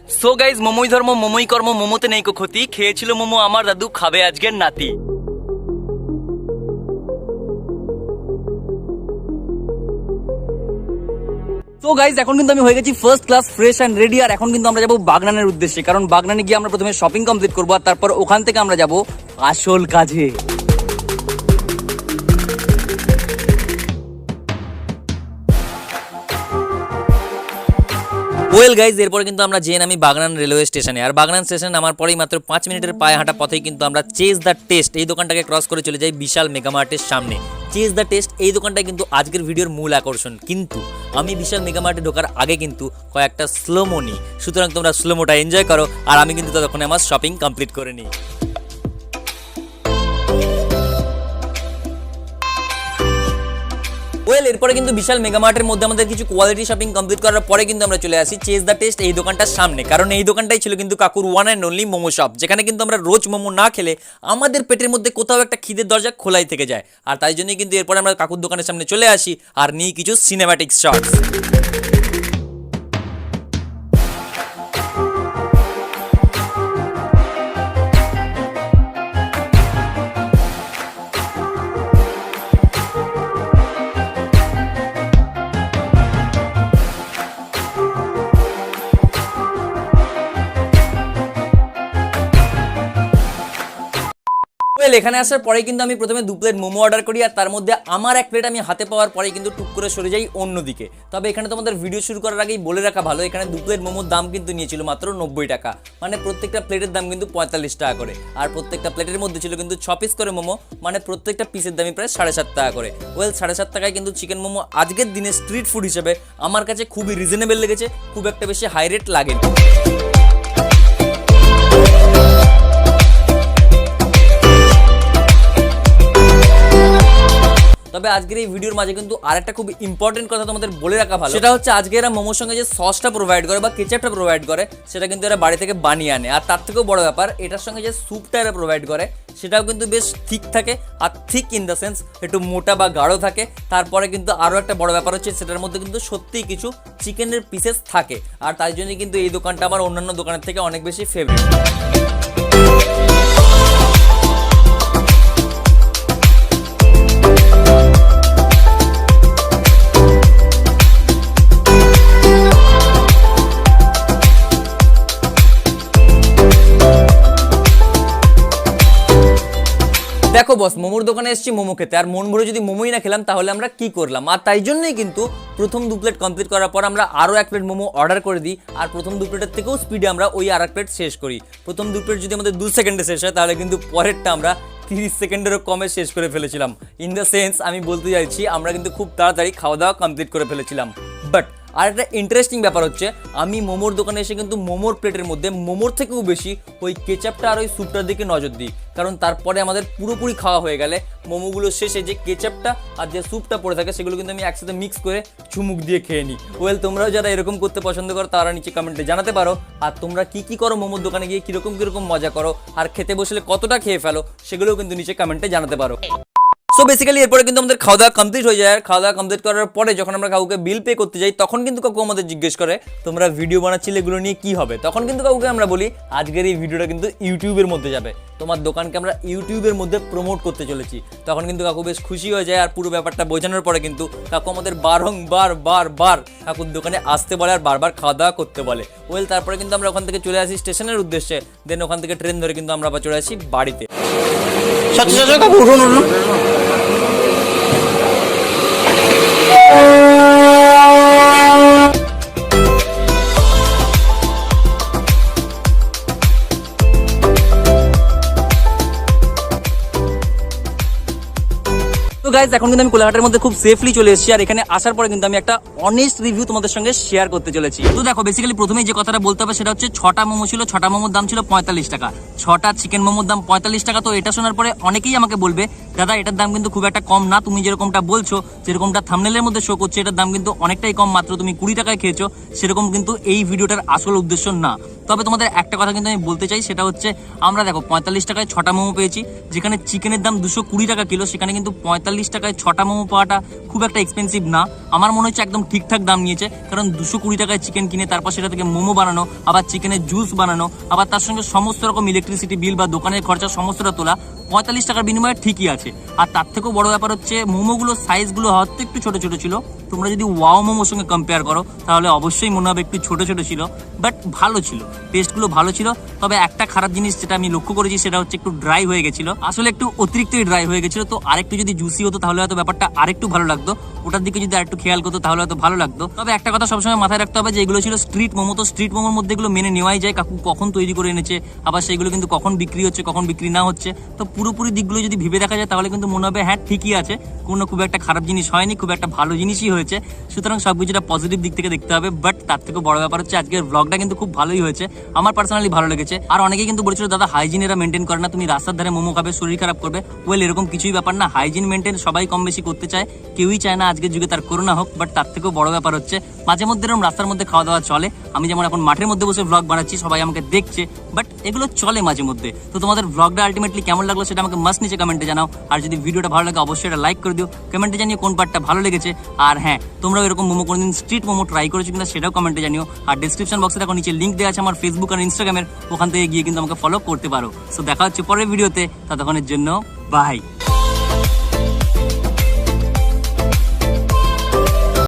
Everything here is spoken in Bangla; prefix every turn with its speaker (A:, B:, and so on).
A: সো গাইজ, মোমোই ধর্ম মোমোই কর্ম, মোমোতে নেই কো ক্ষতি। খেয়েছিল মোমো আমার দাদু, খাবে আজকের নাতি। তো গাইজ, এখন কিন্তু আমি হয়ে গেছি first class fresh and ready. আর এখন কিন্তু আমরা যাবো বাগনানের উদ্দেশ্যে, কারণ বাগনানে গিয়ে আমরা প্রথমে শপিং কমপ্লিট করবো, আর তারপর ওখান থেকে আমরা যাবো আসল কাজে। ওয়েল গাইজ, এরপরে কিন্তু আমরা যেয়ে নামি বাগনান রেলওয়ে স্টেশনে। আর বাগনান স্টেশন আমার পরেই মাত্র 5 মিনিটের পায়ে হাঁটা পথেই কিন্তু আমরা চেজ দ্য টেস্ট এই দোকানটাকে ক্রস করে চলে যাই বিশাল মেগামার্টের সামনে। চেজ দ্য টেস্ট এই দোকানটাই কিন্তু আজকের ভিডিওর মূল আকর্ষণ। কিন্তু আমি বিশাল মেগামার্টে ঢোকার আগে কিন্তু কয়েকটা স্লোমো নিই, সুতরাং তোমরা স্লোমোটা এনজয় করো, আর আমি কিন্তু ততক্ষণে আমার শপিং কমপ্লিট করে নিই। ওয়েল, এরপরে কিন্তু বিশাল মেগামার্টের মধ্যে আমাদের কিছু কোয়ালিটি শপিং কমপ্লিট করার পরে কিন্তু আমরা চলে আসি চেজ দ্য টেস্ট এই দোকানটার সামনে, কারণ এই দোকানটাই ছিল কিন্তু কাকুর one and only momo shop, যেখানে কিন্তু আমরা রোজ মোমো না খেলে আমাদের পেটের মধ্যে কোথাও একটা খিদের দরজা খোলাই থেকে যায়। আর তাই জন্যই কিন্তু এরপরে আমরা কাকুর দোকানের সামনে চলে আসি আর নিই কিছু সিনেম্যাটিক শটস। এখানে আসার পরে কিন্তু আমি প্রথমে 2 প্লেট মোমো অর্ডার করি, আর তার মধ্যে আমার 1 প্লেট আমি হাতে পাওয়ার পরে কিন্তু টুক করে সরে যাই অন্যদিকে। তবে এখানে তোমাদের ভিডিও শুরু করার আগেই বলে রাখা ভালো, এখানে 2 প্লেট মোমোর দাম কিন্তু নিয়েছিল মাত্র 90 টাকা, মানে প্রত্যেকটা প্লেটের দাম কিন্তু 45 টাকা করে। আর প্রত্যেকটা প্লেটের মধ্যে ছিল কিন্তু 6 পিস করে মোমো, মানে প্রত্যেকটা পিসের দামই প্রায় 7.5 টাকা করে। ওয়েল, 7.5 টাকায় কিন্তু চিকেন মোমো আজকের দিনে স্ট্রিট ফুড হিসেবে আমার কাছে খুবই রিজনেবল লেগেছে, খুব একটা বেশি হাই রেট লাগেনি। তবে আজকের এই ভিডিওর মাঝে কিন্তু আরেকটা খুব ইম্পর্টেন্ট কথা তোমাদের বলে রাখা ভালো, সেটা হচ্ছে আজকে এরা মোমোর সঙ্গে যে সসটা প্রোভাইড করে বা কেচাপটা প্রোভাইড করে সেটা কিন্তু এরা বাড়ি থেকে বানিয়ে আনে। আর তার থেকেও বড় ব্যাপার, এটার সঙ্গে যে স্যুপটা এরা প্রোভাইড করে সেটাও কিন্তু বেশ থিক থাকে, আর থিক ইন দ্য সেন্স একটু মোটা বা গাঢ় থাকে। তারপরে কিন্তু আরও একটা বড় ব্যাপার হচ্ছে সেটার মধ্যে কিন্তু সত্যিই কিছু চিকেনের পিসেস থাকে, আর তাই জন্যই কিন্তু এই দোকানটা আমার অন্যান্য দোকানের থেকে অনেক বেশি ফেভারিট। দেখো বস, মোমোর দোকানে এসেছি মোমো খেতে, আর মন ভরে যদি মোমোই না খেলাম তাহলে আমরা কি করলাম। আর তাই জন্যই কিন্তু প্রথম 2 প্লেট কমপ্লিট করার পর আমরা আরও 1 প্লেট মোমো অর্ডার করে দিই, আর প্রথম 2 প্লেটের থেকেও স্পিডে আমরা ওই আর 1 প্লেট শেষ করি। প্রথম 2 প্লেট যদি আমাদের 2 সেকেন্ডে শেষ হয়, তাহলে কিন্তু পরেরটা আমরা 30 সেকেন্ডেরও কমে শেষ করে ফেলেছিলাম। ইন দ্য সেন্স আমি বলতে চাইছি আমরা কিন্তু খুব তাড়াতাড়ি খাওয়া দাওয়া কমপ্লিট করে ফেলেছিলাম। বাট আর একটা ইন্টারেস্টিং ব্যাপার হচ্ছে, আমি মোমোর দোকানে এসে কিন্তু মোমোর প্লেটের মধ্যে মোমোর থেকেও বেশি ওই কেচাপটা আর ওই স্যুপটার দিকে নজর দিই, কারণ তারপরে আমাদের পুরোপুরি খাওয়া হয়ে গেলে মোমোগুলোর শেষে যে কেচাপটা আর যে স্যুপটা পড়ে থাকে সেগুলো কিন্তু আমি একসাথে মিক্স করে চুমুক দিয়ে খেয়ে নিই। ওয়েল, তোমরাও যারা এরকম করতে পছন্দ করো তারা নিচে কমেন্টে জানাতে পারো, আর তোমরা কি করো মোমোর দোকানে গিয়ে কিরকম মজা করো, আর খেতে বসলে কতটা খেয়ে ফেলো সেগুলোও কিন্তু নিচে কমেন্টে জানাতে পারো। সো বেসিক্যালি এরপরে কিন্তু আমাদের খাওয়া দাওয়া কমপ্লিট হয়ে যায়। আর খাওয়া দাওয়া কমপ্লিট করার পরে যখন আমরা কাউকে বিল পে করতে যাই, তখন কিন্তু কাকু আমাদের জিজ্ঞেস করে তোমরা ভিডিও বানাচ্ছিলে এগুলো নিয়ে কি হবে। তখন কিন্তু কাকুকে আমরা বলি আজকের এই ভিডিওটা কিন্তু ইউটিউবের মধ্যে যাবে, তোমার দোকানকে আমরা ইউটিউবের মধ্যে প্রমোট করতে চলেছি। তখন কিন্তু কাকু বেশ খুশি হয়ে যায়, আর পুরো ব্যাপারটা বোঝানোর পরে কিন্তু কাকু আমাদের বারবার কাকুর দোকানে আসতে বলে আর বারবার খাওয়া দাওয়া করতে বলে। ওয়েল, তারপরে কিন্তু আমরা ওখান থেকে চলে আসি স্টেশনের উদ্দেশ্যে, দেন ওখান থেকে ট্রেন ধরে কিন্তু আমরা আবার চলে আসি বাড়িতে। কাকু উঠুন। তো গাইজ, এখন কিন্তু আমি কোলাঘাটের মধ্যে খুব সেফলি চলে এসেছি, আর এখানে আসার পরে কিন্তু আমি একটা অনেস্ট রিভিউ তোমাদের সঙ্গে শেয়ার করতে চলেছি। তো দেখো, বেসিক্যালি প্রথমেই যে কথাটা বলতে হবে সেটা হচ্ছে 6টা মোমো ছিল, 6টা মোমোর দাম ছিল 45 টাকা, 6টা চিকেন মোমোর দাম 45 টাকা। তো এটা শোনার পরে অনেকেই আমাকে বলবে দাদা এটার দাম কিন্তু খুব একটা কম না, তুমি যেরকমটা বলছো, যেরকমটা থাম্বনেলের মধ্যে শো করছে এটার দাম কিন্তু অনেকটাই কম, মাত্র তুমি 20 টাকায় খেয়েছো, সেরকম কিন্তু এই ভিডিওটার আসল উদ্দেশ্য না। তবে তোমাদের একটা কথা কিন্তু আমি বলতে চাই, সেটা হচ্ছে আমরা দেখো 45 টাকায় 6টা মোমো পেয়েছি, যেখানে চিকেনের দাম 220 টাকা কিলো, সেখানে কিন্তু 45 টাকায় 6টা মোমো পাওয়াটা খুব একটা এক্সপেন্সিভ না। আমার মনে হচ্ছে একদম ঠিকঠাক দাম নিয়েছে, কারণ 220 টাকায় চিকেন কিনে তারপর সেটা থেকে মোমো বানানো, আবার চিকেনের জুস বানানো, আবার তার সঙ্গে সমস্ত রকম ইলেকট্রিসিটি বিল বা দোকানের খরচা সমস্তটা তোলা 45 টাকার বিনিময়ে ঠিকই আছে। আর তার থেকেও বড় ব্যাপার হচ্ছে মোমোগুলোর সাইজগুলো হয়তো একটু ছোট ছোট ছিল। তোমরা যদি ওয়াও মোমোর সঙ্গে কম্পেয়ার করো তাহলে অবশ্যই মনে হবে একটু ছোট ছোট ছিল, বাট ভালো ছিল, টেস্টগুলো ভালো ছিল। তবে একটা খারাপ জিনিস যেটা আমি লক্ষ্য করেছি সেটা হচ্ছে একটু ড্রাই হয়ে গেছিল, আসলে একটু অতিরিক্তই ড্রাই হয়ে গেছিল। তো আরেকটু যদি জুসি হতো তাহলে হয়তো ব্যাপারটা আরেকটু ভালো লাগতো, ওটার দিকে যদি আরেকটু খেয়াল করতো তাহলে হয়তো ভালো লাগতো। তবে একটা কথা সবসময় মাথায় রাখতে হবে যে এগুলো ছিল স্ট্রিট মোমো, তো স্ট্রিট মোমোর মধ্যে এগুলো মেনে নেওয়াই যায়, কাকু কখন তৈরি করে এনেছে, আবার সেইগুলো কিন্তু কখন বিক্রি হচ্ছে কখন বিক্রি না হচ্ছে। তো পুরোপুরি দিকগুলো যদি ভেবে দেখা যায় তাহলে কিন্তু মনে হবে হ্যাঁ ঠিকই আছে, কোনো খুব একটা খারাপ জিনিস হয়নি, খুব একটা ভালো জিনিসই হয়েছে। সুতরাং সবকিছুটা পজিটিভ দিক থেকে দেখতে হবে। বাট তার থেকে বড় ব্যাপার হচ্ছে আজকের ব্লগটা কিন্তু খুব ভালোই হয়েছে, আমার পার্সোনালি ভালো লেগেছে। আর অনেকেই কিন্তু বলেছিল দাদা হাইজিন এরা মেনটেন করে না, তুমি রাস্তার ধারে মোমো খাবে শরীর খারাপ করবে। ওয়েল এরকম কিছুই ব্যাপার না, হাইজিন মেনটেন সবাই কম বেশি করতে চায়, কেউই চায় না আজকের যুগে তার করোনা হোক। বাট তার থেকেও বড় ব্যাপার হচ্ছে মাঝে মধ্যে এরকম রাস্তার মধ্যে খাওয়া দাওয়া চলে। আমি যেমন এখন মাঠের মধ্যে বসে ব্লগ বানাচ্ছি, সবাই আমাকে দেখছে, বাট এগুলো চলে মাঝে মধ্যে। তো তোমাদের ব্লগটা আলটিমেটলি কেমন লাগলো সেটা আমাকে মাস্ট নিচে কমেন্টে জানাও। আর যদি ভিডিওটা ভালো লাগে অবশ্যই এটা লাইক করে দিও, কমেন্টে জানিও কোন পার্টটা ভালো লেগেছে। আর হ্যাঁ, তোমরাও এরকম মোমো কোনোদিন স্ট্রিট মোমো ট্রাই করেছো কিনা সেটাও কমেন্টে জানিও। আর ডিসক্রিপশন বক্সে দেখো নিচে লিঙ্ক দেওয়া আছে আমার ফেসবুক আর ইনস্টাগ্রামের, ওখান থেকে গিয়ে কিন্তু আমাকে ফলো করতে পারো। সো দেখা হচ্ছে পরের ভিডিওতে, ততক্ষণের জন্য বাই।